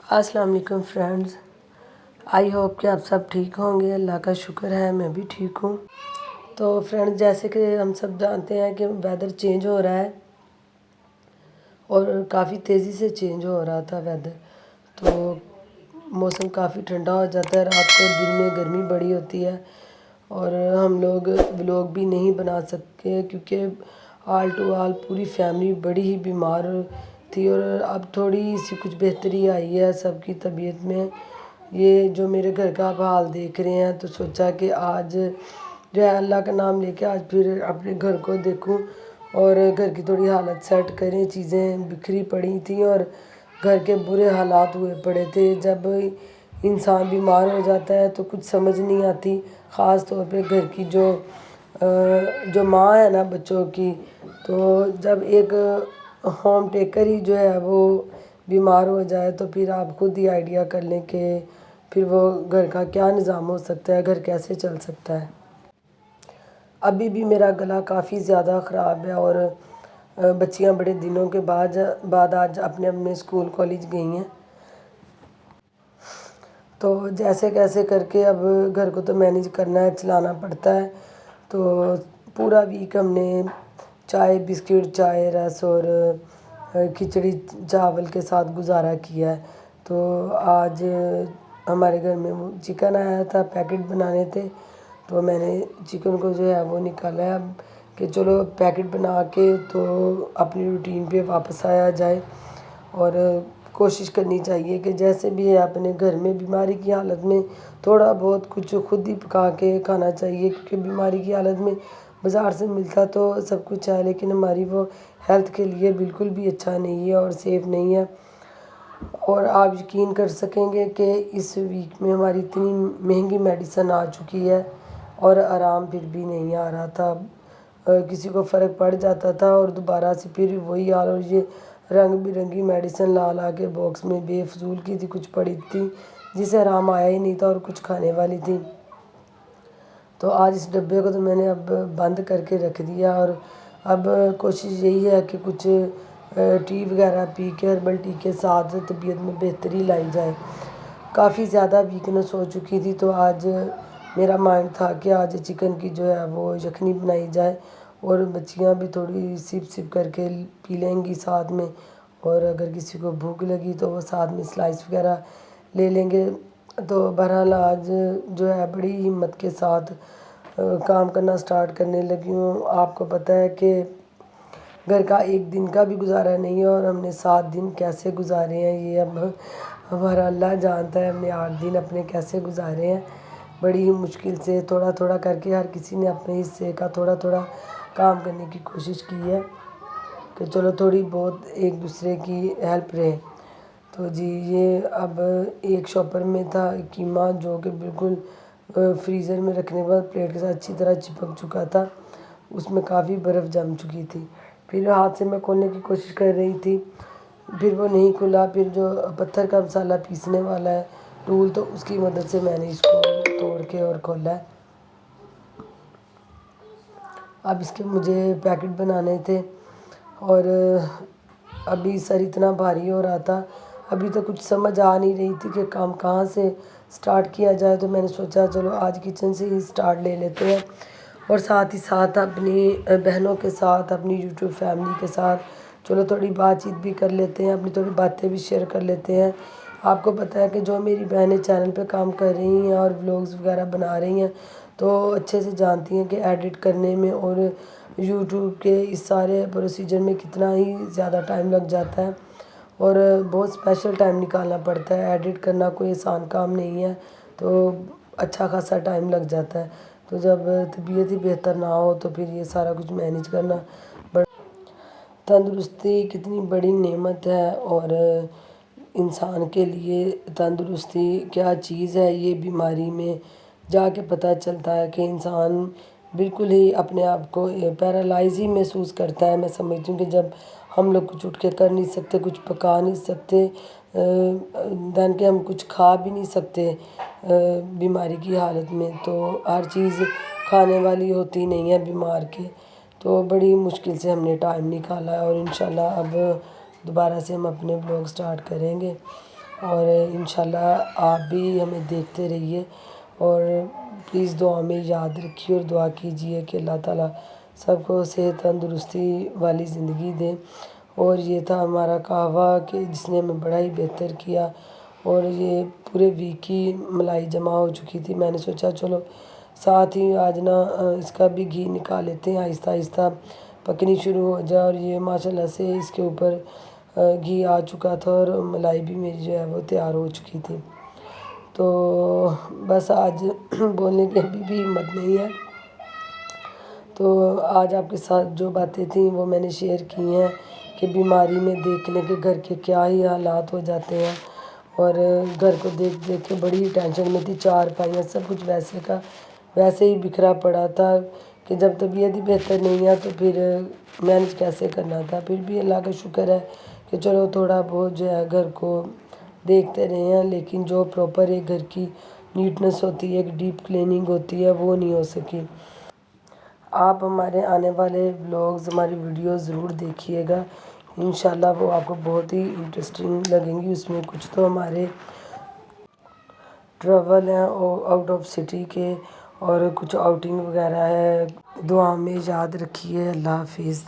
अस्सलाम वालेकुम friends. I hope कि आप सब ठीक होंगे। अल्लाह का शुक्र है मैं भी ठीक हूँ। तो फ्रेंड्स, जैसे कि हम सब जानते हैं कि वेदर चेंज हो रहा है और काफ़ी तेज़ी से चेंज हो रहा था वेदर। तो मौसम काफ़ी ठंडा हो जाता है, रात को दिन में गर्मी बड़ी होती है और हम लोग व्लॉग भी नहीं बना सकते क्योंकि आल टू आल पूरी फैमिली बड़ी ही बीमार थी और अब थोड़ी सी कुछ बेहतरी आई है सबकी तबीयत में। ये जो मेरे घर का आप हाल देख रहे हैं तो सोचा कि आज जो है अल्लाह का नाम लेके आज फिर अपने घर को देखूं और घर की थोड़ी हालत सेट करें। चीज़ें बिखरी पड़ी थी और घर के बुरे हालात हुए पड़े थे। जब इंसान बीमार हो जाता है तो कुछ समझ नहीं आती, ख़ास तौर पे घर की जो माँ है ना बच्चों की। तो जब एक होम टेकर ही जो है वो बीमार हो जाए तो फिर आप खुद ही आइडिया कर लें कि फिर वो घर का क्या निज़ाम हो सकता है, घर कैसे चल सकता है। अभी भी मेरा गला काफ़ी ज़्यादा ख़राब है और बच्चियां बड़े दिनों के बाद आज अपने अपने स्कूल कॉलेज गई हैं। तो जैसे कैसे करके अब घर को तो मैनेज करना है, चलाना पड़ता है। तो पूरा वीक हमने चाय बिस्किट, चाय रस और खिचड़ी चावल के साथ गुजारा किया है। तो आज हमारे घर में वो चिकन आया था, पैकेट बनाने थे तो मैंने चिकन को जो है वो निकाला है अब कि चलो पैकेट बना के तो अपनी रूटीन पे वापस आया जाए। और कोशिश करनी चाहिए कि जैसे भी है अपने घर में बीमारी की हालत में थोड़ा बहुत कुछ खुद ही पका के खाना चाहिए क्योंकि बीमारी की हालत में बाज़ार से मिलता तो सब कुछ है लेकिन हमारी वो हेल्थ के लिए बिल्कुल भी अच्छा नहीं है और सेफ़ नहीं है। और आप यकीन कर सकेंगे कि इस वीक में हमारी इतनी महंगी मेडिसिन आ चुकी है और आराम फिर भी नहीं आ रहा था। किसी को फ़र्क पड़ जाता था और दोबारा से फिर वही हाल। और ये रंग बिरंगी मेडिसिन ला ला के बॉक्स में बेफजूल की थी, कुछ पड़ी थी जिसे आराम आया ही नहीं था और कुछ खाने वाली थी। तो आज इस डब्बे को तो मैंने अब बंद करके रख दिया और अब कोशिश यही है कि कुछ टी वगैरह पी के हर्बल टी के साथ तबीयत में बेहतरी लाई जाए। काफ़ी ज़्यादा वीकनेस हो चुकी थी तो आज मेरा माइंड था कि आज चिकन की जो है वो यखनी बनाई जाए और बच्चियां भी थोड़ी सिप सिप करके पी लेंगी साथ में। और अगर किसी को भूख लगी तो वो साथ में स्लाइस वगैरह ले लेंगे। तो बहरहाल आज जो है बड़ी हिम्मत के साथ काम करना स्टार्ट करने लगी हूँ। आपको पता है कि घर का एक दिन का भी गुजारा नहीं है और हमने 7 दिन कैसे गुजारे हैं ये अब हमारा अल्लाह जानता है। हमने 8 दिन अपने कैसे गुजारे हैं, बड़ी ही मुश्किल से थोड़ा थोड़ा करके हर किसी ने अपने हिस्से का थोड़ा थोड़ा काम करने की कोशिश की है कि चलो थोड़ी बहुत एक दूसरे की हेल्प रहे। तो जी ये अब एक शॉपर में था कीमा जो कि बिल्कुल फ्रीज़र में रखने के बाद प्लेट के साथ अच्छी तरह चिपक चुका था, उसमें काफ़ी बर्फ़ जम चुकी थी। फिर हाथ से मैं खोलने की कोशिश कर रही थी, फिर वो नहीं खुला। फिर जो पत्थर का मसाला पीसने वाला है टूल, तो उसकी मदद से मैंने इसको तोड़ के और खोला है। अब इसके मुझे पैकेट बनाने थे और अभी सर इतना भारी हो रहा था, अभी तो कुछ समझ आ नहीं रही थी कि काम कहाँ से स्टार्ट किया जाए। तो मैंने सोचा चलो आज किचन से ही स्टार्ट ले लेते हैं और साथ ही साथ अपनी बहनों के साथ, अपनी यूट्यूब फैमिली के साथ चलो थोड़ी बातचीत भी कर लेते हैं, अपनी थोड़ी बातें भी शेयर कर लेते हैं। आपको पता है कि जो मेरी बहनें चैनल पे काम कर रही हैं और व्लॉग्स वगैरह बना रही हैं तो अच्छे से जानती हैं कि एडिट करने में और यूट्यूब के इस सारे प्रोसीजर में कितना ही ज़्यादा टाइम लग जाता है और बहुत स्पेशल टाइम निकालना पड़ता है। एडिट करना कोई आसान काम नहीं है तो अच्छा खासा टाइम लग जाता है। तो जब तबीयत ही बेहतर ना हो तो फिर ये सारा कुछ मैनेज करना बड़ा। तंदुरुस्ती कितनी बड़ी नेमत है और इंसान के लिए तंदुरुस्ती क्या चीज़ है ये बीमारी में जाके पता चलता है कि इंसान बिल्कुल ही अपने आप को पैरालाइज ही महसूस करता है। मैं समझती हूँ कि जब हम लोग कुछ उठ के कर नहीं सकते, कुछ पका नहीं सकते, दैन के हम कुछ खा भी नहीं सकते बीमारी की हालत में, तो हर चीज़ खाने वाली होती नहीं है बीमार के। तो बड़ी मुश्किल से हमने टाइम निकाला है और इंशाल्लाह अब दोबारा से हम अपने ब्लॉग स्टार्ट करेंगे। اور انشاءاللہ آپ بھی ہمیں دیکھتے رہیے، اور پلیز دعا میں یاد رکھیے اور دعا کیجیے کہ اللہ تعالیٰ سب کو صحت تندرستی والی زندگی دے۔ اور یہ تھا ہمارا قہوہ کہ جس نے ہمیں بڑا ہی بہتر کیا، اور یہ پورے ویک کی ملائی جمع ہو چکی تھی۔ میں نے سوچا چلو ساتھ ہی آج نا اس کا بھی گھی نکال لیتے ہیں، آہستہ آہستہ پکنی شروع ہو جائے۔ اور یہ ماشاءاللہ سے اس کے اوپر گھی آ چکا تھا، اور ملائی بھی میری جو ہے وہ تیار ہو چکی تھی۔ تو بس آج بولنے کی ابھی بھی ہمت نہیں ہے، تو آج آپ کے ساتھ جو باتیں تھیں وہ میں نے شیئر کی ہیں کہ بیماری میں دیکھ لیں کہ گھر کے کیا ہی حالات ہو جاتے ہیں، اور گھر کو دیکھ دیکھ کے بڑی ٹینشن میں تھی۔ چار پائیاں سب کچھ ویسے کا ویسے ہی بکھرا پڑا تھا کہ جب طبیعت ہی بہتر نہیں ہے تو پھر مینج کیسے کرنا تھا۔ پھر بھی اللہ کا شکر ہے کہ چلو تھوڑا بہت جو ہے گھر کو دیکھتے رہے ہیں، لیکن جو پراپر ایک گھر کی نیٹنس ہوتی ہے، ایک ڈیپ کلیننگ ہوتی ہے، وہ نہیں ہو سکی۔ آپ ہمارے آنے والے بلاگز، ہماری ویڈیوز ضرور دیکھیے گا، انشاءاللہ وہ آپ کو بہت ہی انٹرسٹنگ لگیں گی۔ اس میں کچھ تو ہمارے ٹریول ہیں آؤٹ آف سٹی کے، اور کچھ آؤٹنگ وغیرہ ہے۔ دعا میں یاد رکھیے۔ اللہ حافظ۔